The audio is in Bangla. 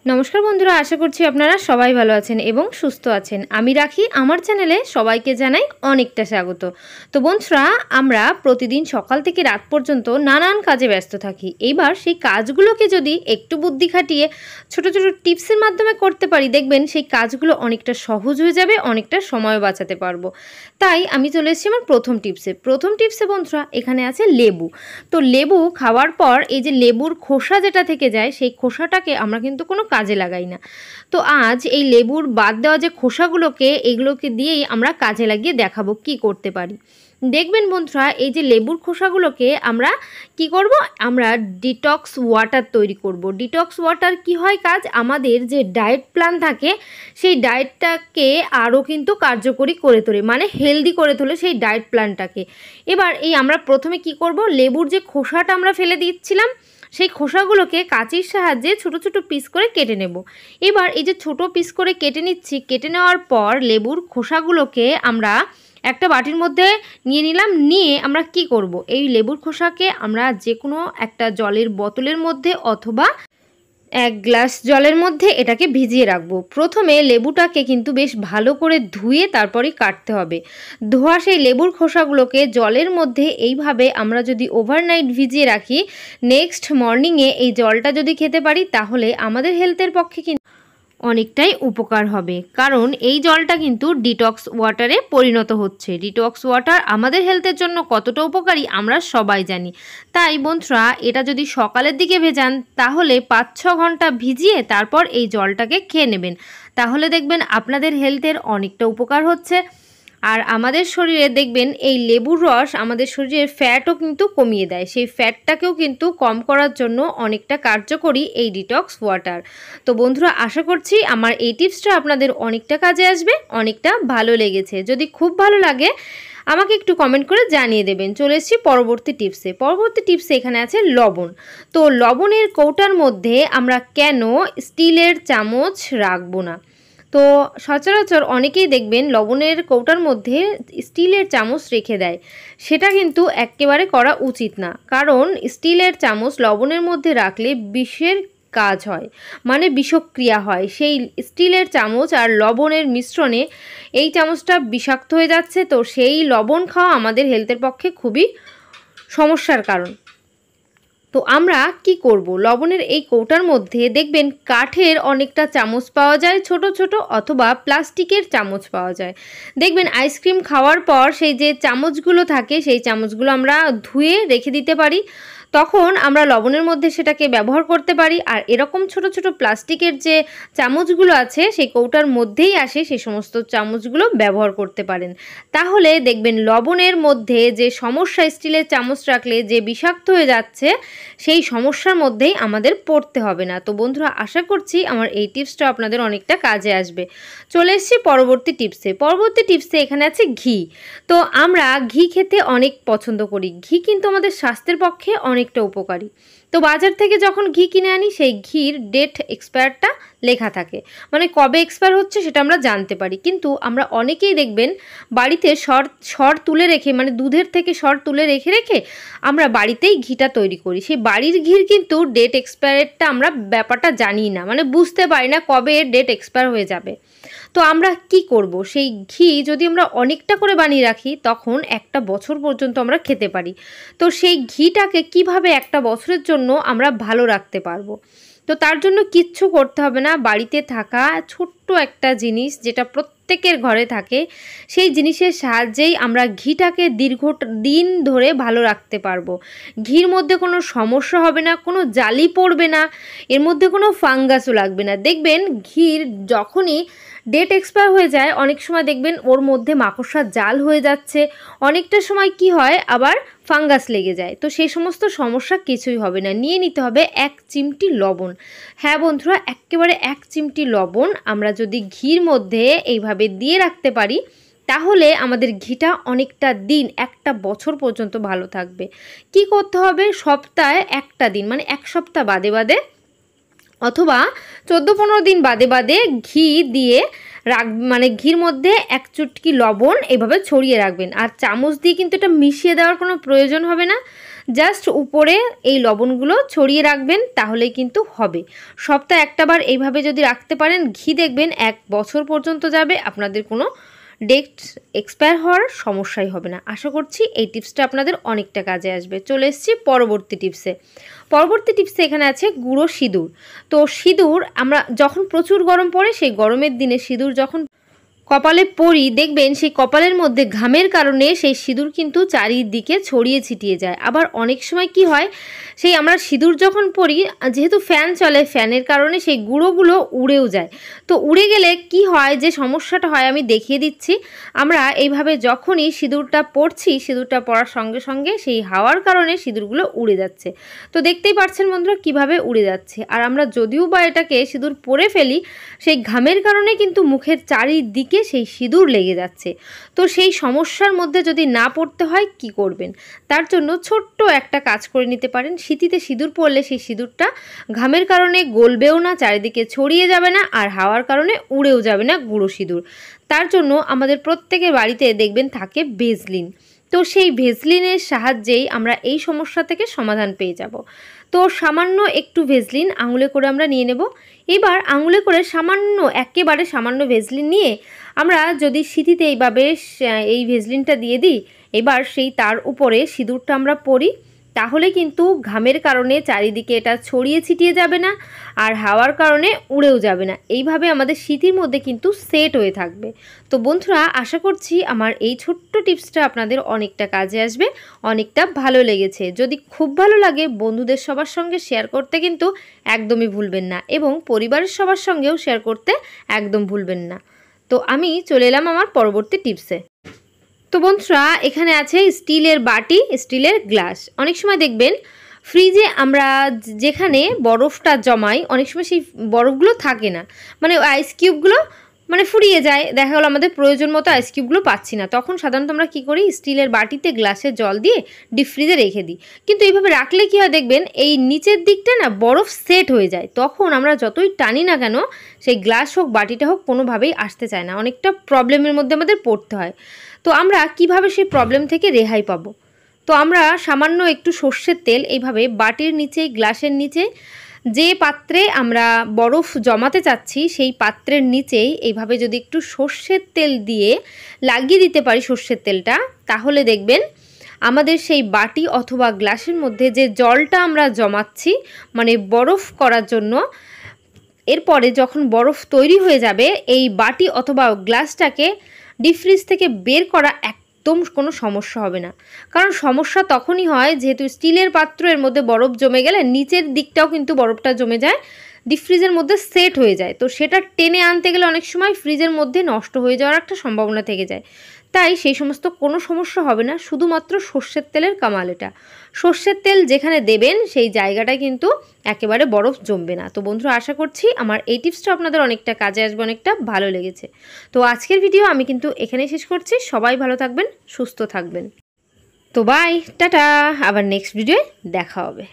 নমস্কার বন্ধুরা, আশা করছি আপনারা সবাই ভালো আছেন এবং সুস্থ আছেন। আমি রাখি, আমার চ্যানেলে সবাইকে জানাই অনেকটা স্বাগত। তো বন্ধুরা, আমরা প্রতিদিন সকাল থেকে রাত পর্যন্ত নানান কাজে ব্যস্ত থাকি। এইবার সেই কাজগুলোকে যদি একটু বুদ্ধি খাটিয়ে ছোট ছোট টিপসের মাধ্যমে করতে পারি, দেখবেন সেই কাজগুলো অনেকটা সহজ হয়ে যাবে, অনেকটা সময় বাঁচাতে পারবো। তাই আমি চলে এসেছি আমার প্রথম টিপসে বন্ধুরা, এখানে আছে লেবু। তো লেবু খাওয়ার পর এই যে লেবুর খোসা যেটা থেকে যায়, সেই খোসাটাকে আমরা কিন্তু কোনো কাজে লাগাই না। তো আজ এই লেবুর বাদ দেওয়া যে খোসাগুলোকে, এগুলোকে দিয়েই আমরা কাজে লাগিয়ে দেখাবো কি করতে পারি। দেখবেন বন্ধুরা, এই যে লেবুর খোসাগুলোকে আমরা কি করব, আমরা ডিটক্স ওয়াটার তৈরি করব। ডিটক্স ওয়াটার কি হয় কাজ, আমাদের যে ডায়েট প্ল্যান থাকে সেই ডায়েটটাকে আরও কিন্তু কার্যকরী করে তোলে, মানে হেলদি করে তোলে সেই ডায়েট প্ল্যানটাকে। এবার এই আমরা প্রথমে কি করব, লেবুর যে খোসাটা আমরা ফেলে দিচ্ছিলাম সেই খোসাগুলোকে কাঁচির সাহায্যে ছোট ছোট পিস করে কেটে নেব। এবার এই যে ছোট পিস করে কেটে নিচ্ছি, কেটে নেওয়ার পর লেবুর খোসাগুলোকে আমরা একটা বাটির মধ্যে নিয়ে নিলাম। নিয়ে আমরা কি করব, এই লেবুর খোসাকে আমরা যে কোনো একটা জলের বোতলের মধ্যে অথবা 1 গ্লাস জলের মধ্যে এটাকে ভিজিয়ে রাখবো। প্রথমে লেবুটাকে কিন্তু বেশ ভালো করে ধুয়ে তারপরেই কাটতে হবে। ধোয়া সেই লেবুর খোসাগুলোকে জলের মধ্যে এইভাবে আমরা যদি ওভারনাইট ভিজিয়ে রাখি, নেক্সট মর্নিংয়ে এই জলটা যদি খেতে পারি, তাহলে আমাদের হেলথের পক্ষে কিন্তু অনেকটাই উপকার হবে। কারণ এই জলটা কিন্তু ডিটক্স ওয়াটারে পরিণত হচ্ছে। ডিটক্স ওয়াটার আমাদের হেলথের জন্য কতটা উপকারী আমরা সবাই জানি। তাই বন্ধুরা, এটা যদি সকালের দিকে ভেজান, তাহলে 5-6 ঘন্টা ভিজিয়ে তারপর এই জলটাকে খেয়ে নেবেন। তাহলে দেখবেন আপনাদের হেলথের অনেকটা উপকার হচ্ছে। আর আমাদের শরীরে দেখবেন এই লেবুর রস আমাদের শরীরের ফ্যাটও কিন্তু কমিয়ে দেয়। সেই ফ্যাটটাকেও কিন্তু কম করার জন্য অনেকটা কার্যকরী এই ডিটক্স ওয়াটার। তো বন্ধুরা, আশা করছি আমার এই টিপসটা আপনাদের অনেকটা কাজে আসবে, অনেকটা ভালো লেগেছে। যদি খুব ভালো লাগে আমাকে একটু কমেন্ট করে জানিয়ে দেবেন। চলে এসেছি পরবর্তী টিপসে এখানে আছে লবণ। তো লবণের কৌটার মধ্যে আমরা কেন স্টিলের চামচ রাখবো না? তো সচরাচর অনেকেই দেখবেন লবণের কৌটার মধ্যে স্টিলের চামচ রেখে দেয়। সেটা কিন্তু একেবারে করা উচিত না। কারণ স্টিলের চামচ লবণের মধ্যে রাখলে বিষের কাজ হয়, মানে বিষক্রিয়া হয়। সেই স্টিলের চামচ আর লবণের মিশ্রণে এই চামচটা বিষাক্ত হয়ে যাচ্ছে। তো সেই লবণ খাওয়া আমাদের হেলথের পক্ষে খুবই সমস্যার কারণ। তো আমরা কি করব, লবণের এই কৌটার মধ্যে দেখবেন কাঠের অনেকটা চামচ পাওয়া যায় ছোট ছোট, অথবা প্লাস্টিকের চামচ পাওয়া যায়। দেখবেন আইসক্রিম খাওয়ার পর সেই যে চামচগুলো থাকে, সেই চামচগুলো আমরা ধুয়ে রেখে দিতে পারি, তখন আমরা লবণের মধ্যে সেটাকে ব্যবহার করতে পারি। আর এরকম ছোট ছোট প্লাস্টিকের যে চামচগুলো আছে সেই কৌটার মধ্যেই আসে, সেই সমস্ত চামচগুলো ব্যবহার করতে পারেন। তাহলে দেখবেন লবণের মধ্যে যে সমস্যা, স্টিলের চামচ রাখলে যে বিষাক্ত হয়ে যাচ্ছে, সেই সমস্যার মধ্যেই আমাদের পড়তে হবে না। তো বন্ধুরা, আশা করছি আমার এই টিপসটা আপনাদের অনেকটা কাজে আসবে। চলে এসেছি পরবর্তী টিপসে এখানে আছে ঘি। তো আমরা ঘি খেতে অনেক পছন্দ করি। ঘি কিন্তু আমাদের স্বাস্থ্যের পক্ষে অনেকটা উপকারী। তো বাজার থেকে যখন ঘি কিনে আনি, সেই ঘির ডেট এক্সপায়ারটা লেখা থাকে, মানে কবে এক্সপায়ার হচ্ছে সেটা আমরা জানতে পারি। কিন্তু আমরা অনেকেই দেখবেন বাড়িতে সর তুলে রেখে, মানে দুধের থেকে সর তুলে রেখে আমরা বাড়িতেই ঘিটা তৈরি করি। সেই বাড়ির ঘির কিন্তু ডেট এক্সপায়ারটা আমরা ব্যাপারটা জানি না, মানে বুঝতে পারি না কবে ডেট এক্সপায়ার হয়ে যাবে। তো আমরা কি করব, সেই ঘি যদি আমরা অনেকটা করে বানিয়ে রাখি, তখন 1 বছর পর্যন্ত আমরা খেতে পারি। তো সেই ঘিটাকে কিভাবে 1 বছরের জন্য আমরা ভালো রাখতে পারবো? তো তার জন্য কিচ্ছু করতে হবে না। বাড়িতে থাকা ছোট্ট একটা জিনিস, যেটা প্রত্যেকের ঘরে থাকে, সেই জিনিসের সাহায্যেই আমরা ঘিটাকে দীর্ঘদিন ধরে ভালো রাখতে পারবো। ঘির মধ্যে কোনো সমস্যা হবে না, কোনো জালি পড়বে না, এর মধ্যে কোনো ফাঙ্গাসও লাগবে না। দেখবেন ঘির যখনই ডেট এক্সপায়ার হয়ে যায়, অনেক সময় দেখবেন ওর মধ্যে মাকড়সার জাল হয়ে যাচ্ছে, অনেকটা সময় কি হয় আবার ফাঙ্গাস লেগে যায়। তো সেই সমস্ত সমস্যা কিছুই হবে না। নিয়ে নিতে হবে 1 চিমটি লবণ। হ্যাঁ বন্ধুরা, একেবারে 1 চিমটি লবণ আমরা যদি ঘির মধ্যে এইভাবে দিয়ে রাখতে পারি, তাহলে আমাদের ঘিটা অনেকটা দিন, 1 বছর পর্যন্ত ভালো থাকবে। কি করতে হবে, সপ্তাহে 1 দিন, মানে 1 সপ্তাহ বাদে বাদে অথবা 14-15 দিন বাদে বাদে ঘি দিয়ে মানে ঘির মধ্যে 1 চুটকি লবণ এভাবে ছড়িয়ে রাখবেন। আর চামচ দিয়ে কিন্তু এটা মিশিয়ে দেওয়ার কোনো প্রয়োজন হবে না। জাস্ট উপরে এই লবণগুলো ছড়িয়ে রাখবেন, তাহলেই কিন্তু হবে। সপ্তাহে একটা বার এইভাবে যদি রাখতে পারেন, ঘি দেখবেন 1 বছর পর্যন্ত যাবে, আপনাদের কোনো ডেট এক্সপায়ার হওয়ার সমস্যাই হবে না। আশা করছি এই টিপসটা আপনাদের অনেকটা কাজে আসবে। চলে এসেছি পরবর্তী টিপসে এখানে আছে গুঁড়ো সিঁদুর। তো সিঁদুর আমরা যখন প্রচুর গরম পড়ে, সেই গরমের দিনে সিঁদুর যখন কপালে পরি, দেখবেন সেই কপালের মধ্যে ঘামের কারণে সেই সিঁদুর কিন্তু চারিদিকে ছড়িয়ে ছিটিয়ে যায়। আবার অনেক সময় কি হয়, সেই আমরা সিঁদুর যখন পরি, যেহেতু ফ্যান চলে, ফ্যানের কারণে সেই গুঁড়োগুলো উড়েও যায়। তো উড়ে গেলে কি হয়, যে সমস্যাটা হয় আমি দেখিয়ে দিচ্ছি। আমরা এইভাবে যখনই সিঁদুরটা পরছি, সিঁদুরটা পরার সঙ্গে সঙ্গে সেই হাওয়ার কারণে সিঁদুরগুলো উড়ে যাচ্ছে। তো দেখতেই পাচ্ছেন বন্ধুরা কিভাবে উড়ে যাচ্ছে। আর আমরা যদিও বা এটাকে সিঁদুর পরে ফেলি, সেই ঘামের কারণে কিন্তু মুখের চারিদিকে সেই সিঁদুর লেগে যাচ্ছে। তো সেই সমস্যার মধ্যে যদি না পড়তে হয়, কি করবেন? তার জন্য ছোট্ট একটা কাজ করে নিতে পারেন। শীতিতে সিঁদুর পরলে সেই সিঁদুরটা ঘামের কারণে গলবেও না, চারিদিকে ছড়িয়ে যাবে না, আর হাওয়ার কারণে উড়েও যাবে না গুঁড়ো সিঁদুর। তার জন্য আমাদের প্রত্যেকের বাড়িতে দেখবেন থাকে ভেসলিন। তো সেই ভেসলিনের সাহায্যেই আমরা এই সমস্যা থেকে সমাধান পেয়ে যাব। তো সামান্য একটু ভেসলিন আঙুলে করে আমরা নিয়ে নেব। এবার আঙুলে করে একেবারে সামান্য ভেসলিন নিয়ে আমরা যদি সিঁথিতে এইভাবে এই ভেসলিনটা দিয়ে দিই, এবার সেই তার উপরে সিঁদুরটা আমরা পরি, তাহলে কিন্তু ঘামের কারণে চারিদিকে এটা ছড়িয়ে ছিটিয়ে যাবে না, আর হাওয়ার কারণে উড়েও যাবে না। এইভাবে আমাদের সিঁথির মধ্যে কিন্তু সেট হয়ে থাকবে। তো বন্ধুরা, আশা করছি আমার এই ছোট্ট টিপসটা আপনাদের অনেকটা কাজে আসবে, অনেকটা ভালো লেগেছে। যদি খুব ভালো লাগে, বন্ধুদের সবার সঙ্গে শেয়ার করতে কিন্তু একদমই ভুলবেন না, এবং পরিবারের সবার সঙ্গেও শেয়ার করতে একদম ভুলবেন না। তো আমি চলে এলাম আমার পরবর্তী টিপসে। তো বন্ধুরা, এখানে আছে স্টিলের বাটি, স্টিলের গ্লাস। অনেক সময় দেখবেন ফ্রিজে আমরা যেখানে বরফটা জমাই, অনেক সময় সেই বরফগুলো থাকে না, মানে আইস কিউবগুলো মানে ফুরিয়ে যায়। দেখা গেলো আমাদের প্রয়োজন মতো আইস কিউবগুলো পাচ্ছি না, তখন সাধারণত আমরা কী করি, স্টিলের বাটিতে গ্লাসে জল দিয়ে ডিপ ফ্রিজে রেখে দিই। কিন্তু এইভাবে রাখলে কী হয় দেখবেন, এই নিচের দিকটা না বরফ সেট হয়ে যায়। তখন আমরা যতই টানি না কেন, সেই গ্লাস হোক বাটিটা হোক, কোনোভাবেই আসতে চায় না, অনেকটা প্রবলেমের মধ্যে আমাদের পড়তে হয়। তো আমরা কিভাবে সেই প্রবলেম থেকে রেহাই পাবো? তো আমরা সামান্য একটু সর্ষের তেল এইভাবে বাটির নিচে, গ্লাসের নিচে, যে পাত্রে আমরা বরফ জমাতে চাচ্ছি সেই পাত্রের নিচেই এইভাবে যদি একটু সর্ষের তেল দিয়ে লাগিয়ে দিতে পারি সর্ষের তেলটা, তাহলে দেখবেন আমাদের সেই বাটি অথবা গ্লাসের মধ্যে যে জলটা আমরা জমাচ্ছি, মানে বরফ করার জন্য, এরপরে যখন বরফ তৈরি হয়ে যাবে, এই বাটি অথবা গ্লাসটাকে ডিপ ফ্রিজ থেকে বের করা একদম কোনো সমস্যা হবে না। কারণ সমস্যা তখনই হয়, যেহেতু স্টিলের পাত্র, এর মধ্যে বরফ জমে গেলে নিচের দিকটাও কিন্তু বরফটা জমে যায়, ডিপ ফ্রিজের মধ্যে সেট হয়ে যায়। তো সেটা টেনে আনতে গেলে অনেক সময় ফ্রিজের মধ্যে নষ্ট হয়ে যাওয়ার একটা সম্ভাবনা থেকে যায়। তাই সেই সমস্ত কোনো সমস্যা হবে না, শুধুমাত্র সর্ষের তেলের কামাল এটা। সর্ষের তেল যেখানে দেবেন সেই জায়গাটায় কিন্তু একেবারে বরফ জমবে না। তো বন্ধুরা, আশা করছি আমার এই টিপসটা আপনাদের অনেকটা কাজে আসবে, অনেকটা ভালো লেগেছে। তো আজকের ভিডিও আমি কিন্তু এখানেই শেষ করছি। সবাই ভালো থাকবেন, সুস্থ থাকবেন। তো বাই, টাটা, আবার নেক্সট ভিডিওয়ে দেখা হবে।